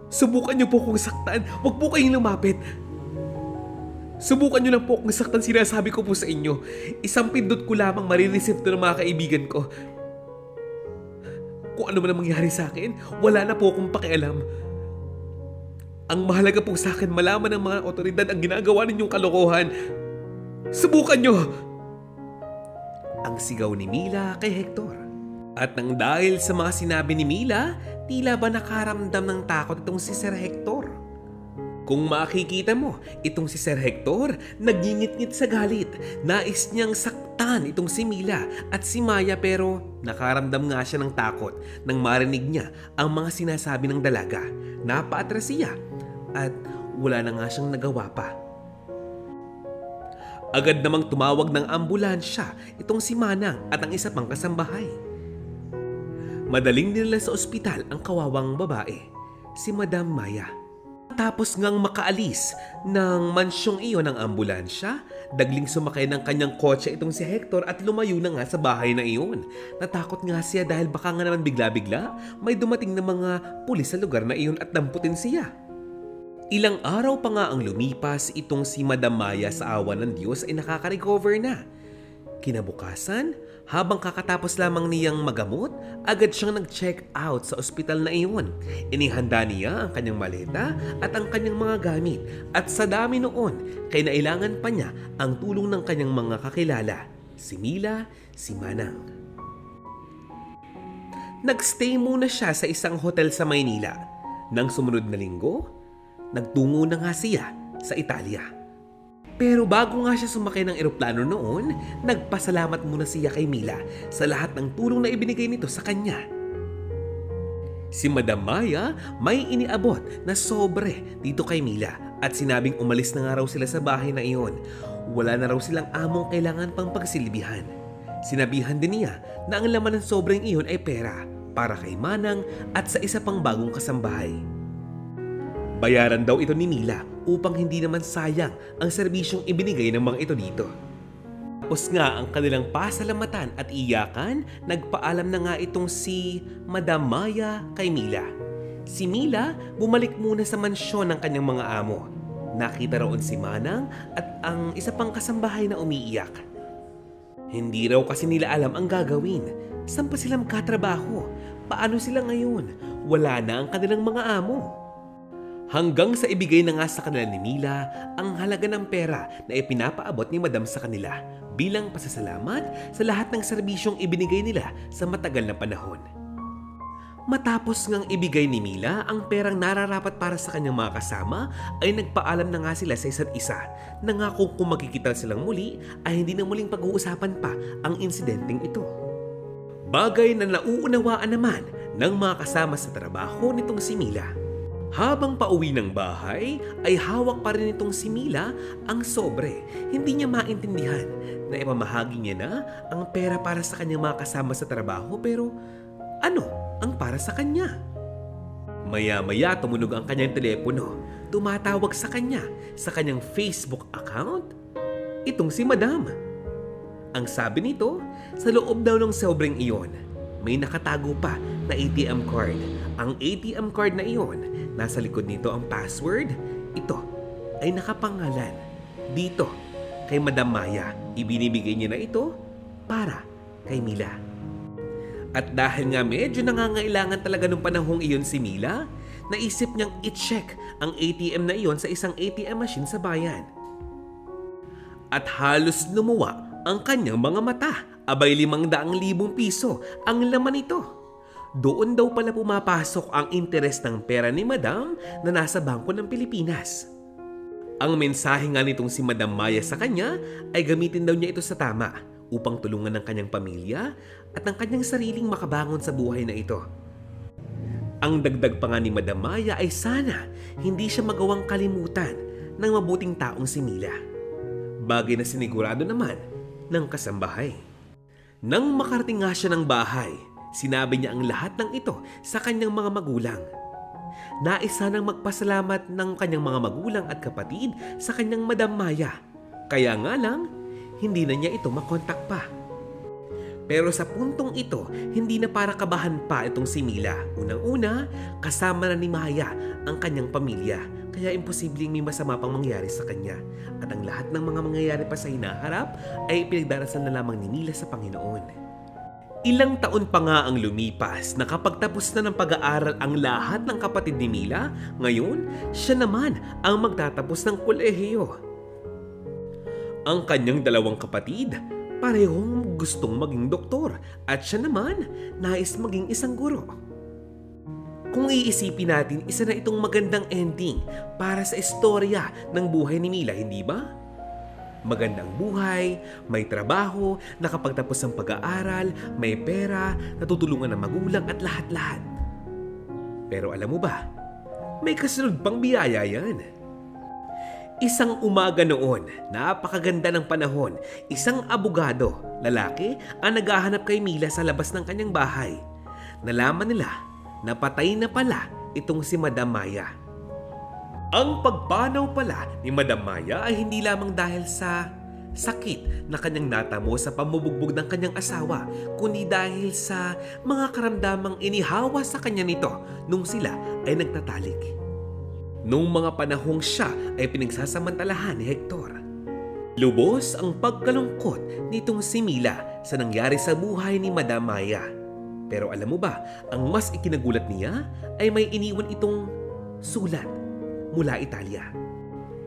Subukan niyo po kung saktan. Wag po kayong lumapit. Subukan niyo lang po kung saktan, sinasabi ko po sa inyo. Isang pindot ko lamang marireceive to ng mga kaibigan ko. Kung ano man ang mangyari sa akin, wala na po akong pakialam. Ang mahalaga po sa akin, malaman ng mga otoridad ang ginagawa ninyong kalokohan. Subukan niyo! Ang sigaw ni Mila kay Hector. At nang dahil sa mga sinabi ni Mila, tila ba nakaramdam ng takot itong si Sir Hector. Kung makikita mo, itong si Sir Hector nagingit-ngit sa galit. Nais niyang saktan itong si Mila at si Maya pero nakaramdam nga siya ng takot nang marinig niya ang mga sinasabi ng dalaga. Napaatras siya at wala na nga siyang nagawa pa. Agad namang tumawag ng ambulansya itong si Manang at ang isa pang kasambahay. Madaling dinala sa ospital ang kawawang babae, si Madam Maya. Tapos ngang makaalis ng mansyong iyon ng ambulansya, dagling sumakay ng kanyang kotse itong si Hector at lumayo na nga sa bahay na iyon. Natakot nga siya dahil baka nga naman bigla-bigla may dumating na mga pulis sa lugar na iyon at damputin siya. Ilang araw pa nga ang lumipas, itong si Madam Maya sa awa ng Diyos ay nakaka-recover na. Kinabukasan, habang kakatapos lamang niyang magamot, agad siyang nag-check out sa ospital na iyon. Inihanda niya ang kanyang maleta at ang kanyang mga gamit at sa dami noon, kinailangan pa niya ang tulong ng kanyang mga kakilala, si Mila, si Manang. Nagstay muna siya sa isang hotel sa Maynila. Nang sumunod na linggo, nagtungo na nga siya sa Italia. Pero bago nga siya sumakay ng eroplano noon, nagpasalamat muna siya kay Mila sa lahat ng tulong na ibinigay nito sa kanya. Si Madam Maya may iniabot na sobre dito kay Mila at sinabing umalis na nga raw sila sa bahay na iyon. Wala na raw silang among kailangan pang pagsilbihan. Sinabihan din niya na ang laman ng sobreng iyon ay pera para kay Manang at sa isa pang bagong kasambahay. Bayaran daw ito ni Mila upang hindi naman sayang ang serbisyong ibinigay ng mga ito dito. Tapos nga ang kanilang pasalamatan at iyakan, nagpaalam na nga itong si Madam Maya kay Mila. Si Mila bumalik muna sa mansyon ng kanyang mga amo. Nakita roon si Manang at ang isa pang kasambahay na umiiyak. Hindi raw kasi nila alam ang gagawin. Saan pa sila makatrabaho? Paano sila ngayon? Wala na ang kanilang mga amo. Hanggang sa ibigay na nga sa kanila ni Mila ang halaga ng pera na ipinapaabot ni Madam sa kanila bilang pasasalamat sa lahat ng serbisyong ibinigay nila sa matagal na panahon. Matapos ngang ibigay ni Mila ang perang nararapat para sa kanyang mga kasama ay nagpaalam na nga sila sa isa't isa. Nangako kung magkikita silang muli ay hindi na muling pag-uusapan pa ang insidenteng ito. Bagay na nauunawaan naman ng mga kasama sa trabaho nitong si Mila. Habang pauwi ng bahay, ay hawak pa rin itong si Mila ang sobre. Hindi niya maintindihan na ipamahagi niya na ang pera para sa kanyang mga kasama sa trabaho pero ano ang para sa kanya? Maya-maya tumunog ang kanyang telepono. Tumatawag sa kanya sa kanyang Facebook account. Itong si Madam. Ang sabi nito, sa loob daw ng sobreng iyon, may nakatago pa na ATM card. Ang ATM card na iyon, nasa likod nito ang password. Ito ay nakapangalan dito kay Madam Maya. Ibinibigay niya na ito para kay Mila. At dahil nga medyo nangangailangan talaga nung panahong iyon si Mila, naisip niyang i-check ang ATM na iyon sa isang ATM machine sa bayan. At halos lumuwa ang kanyang mga mata. Abay 500,000 piso ang laman nito. Doon daw pala pumapasok ang interes ng pera ni Madam na nasa Bangko ng Pilipinas. Ang mensahe nga nitong si Madam Maya sa kanya ay gamitin daw niya ito sa tama upang tulungan ng kanyang pamilya at ang kanyang sariling makabangon sa buhay na ito. Ang dagdag pa nga ni Madam Maya ay sana hindi siya magawang kalimutan ng mabuting taong si Mila. Bagay na sinigurado naman ng kasambahay. Nang makarating nga siya ng bahay, sinabi niya ang lahat ng ito sa kanyang mga magulang. Nais sanang magpasalamat ng kanyang mga magulang at kapatid sa kanyang Madam Maya. Kaya nga lang, hindi na niya ito makontak pa. Pero sa puntong ito, hindi na para kabahan pa itong si Mila. Unang-una, kasama na ni Maya ang kanyang pamilya. Kaya imposibleng may masama pang mangyari sa kanya. At ang lahat ng mga mangyayari pa sa hinaharap ay pinagdarasal na lamang ni Mila sa Panginoon. Ilang taon pa nga ang lumipas na kapag tapos na ng pag-aaral ang lahat ng kapatid ni Mila, ngayon siya naman ang magtatapos ng kolehiyo. Ang kanyang dalawang kapatid, parehong gustong maging doktor at siya naman nais maging isang guro. Kung iisipin natin, isa na itong magandang ending para sa istorya ng buhay ni Mila, hindi ba? Magandang buhay, may trabaho, nakapagtapos ng pag-aaral, may pera, natutulungan ng magulang at lahat-lahat. Pero alam mo ba, may kasunod pang biyaya yan. Isang umaga noon, napakaganda ng panahon, isang abogado, lalaki, ang naghahanap kay Mila sa labas ng kanyang bahay. Nalaman nila na patay na pala itong si Madam Maya. Ang pagpanaw pala ni Madam Maya ay hindi lamang dahil sa sakit na kanyang natamo sa pamubugbog ng kanyang asawa, kundi dahil sa mga karamdamang inihawa sa kanya nito nung sila ay nagtatalik. Nung mga panahong siya ay pinagsasamantalahan ni Hector. Lubos ang pagkalungkot nitong si Mila sa nangyari sa buhay ni Madam Maya. Pero alam mo ba, ang mas ikinagulat niya ay may iniwan itong sulat mula Italia.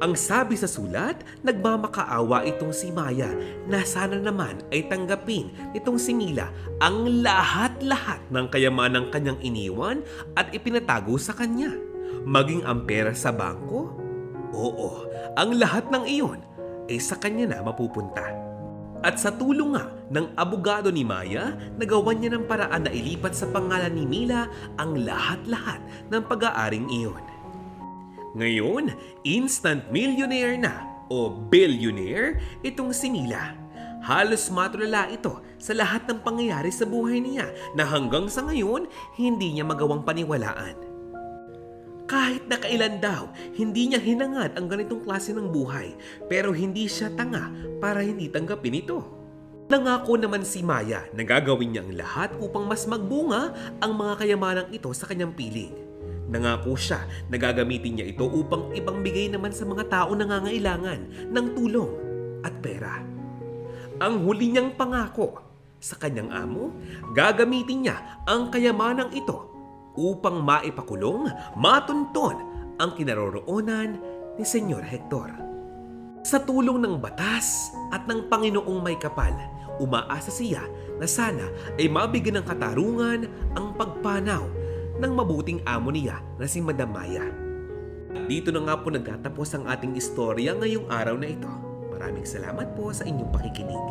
Ang sabi sa sulat, nagmamakaawa itong si Maya na sana naman ay tanggapin nitong si Mila ang lahat-lahat ng kayamanang kanyang iniwan at ipinatago sa kanya. Maging ang pera sa bangko? Oo, ang lahat ng iyon ay sa kanya na mapupunta. At sa tulong nga ng abogado ni Maya, nagawan niya ng paraan na ilipat sa pangalan ni Mila ang lahat-lahat ng pag-aaring iyon. Ngayon, instant millionaire na o billionaire itong si Mila. Halos matulala ito sa lahat ng pangyayari sa buhay niya na hanggang sa ngayon hindi niya magawang paniwalaan. Kahit na kailan daw, hindi niya hinangad ang ganitong klase ng buhay, pero hindi siya tanga para hindi tanggapin ito. Nangako naman si Maya na gagawin niya ang lahat upang mas magbunga ang mga kayamanang ito sa kanyang piling. Nangako siya na gagamitin niya ito upang ipangbigay naman sa mga tao nangangailangan ng tulong at pera. Ang huli niyang pangako sa kanyang amo, gagamitin niya ang kayamanang ito upang maipakulong, matunton ang kinaroroonan ni Senyor Hector. Sa tulong ng batas at ng Panginoong may kapal, umaasa siya na sana ay mabigyan ng katarungan ang pagpanaw ng mabuting amo niya na si Madam Maya. Dito na nga po nagtatapos ang ating istorya ngayong araw na ito. Maraming salamat po sa inyong pakikinig.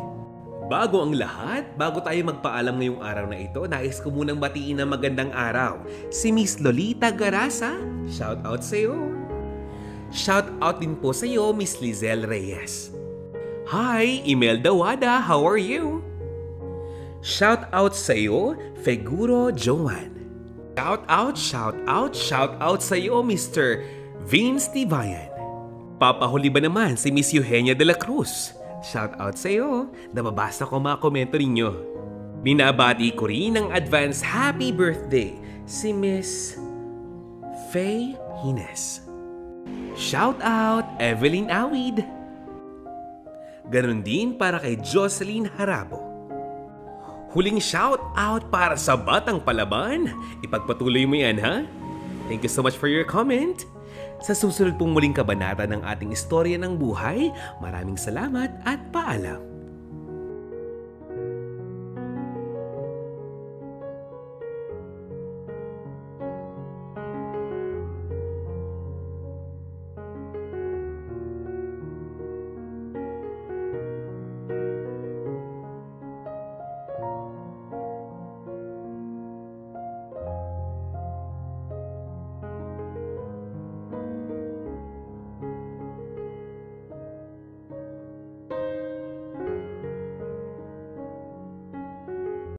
Bago ang lahat, bago tayo magpaalam ngayong araw na ito, nais ko munang batiin ng magandang araw si Miss Lolita Garasa. Shout out sa iyo. Shout out din po sa iyo, Miss Lizelle Reyes. Hi, Imelda Wada, how are you? Shout out sa iyo, Feguro Joan. Shout out sa iyo, Mr. Vince Tibayan. Papahuli ba naman si Miss Eugenia de la Cruz? Shout out sa iyo, nababasa ko mga komento ninyo. Binabati ko rin ng advance happy birthday si Miss Faye Hines. Shout out Evelyn Awid. Ganon din para kay Jocelyn Harabo. Huling shout out para sa Batang Palaban. Ipagpatuloy mo yan, ha? Thank you so much for your comment. Sa susunod pong muling kabanata ng ating istorya ng buhay, maraming salamat at paalam.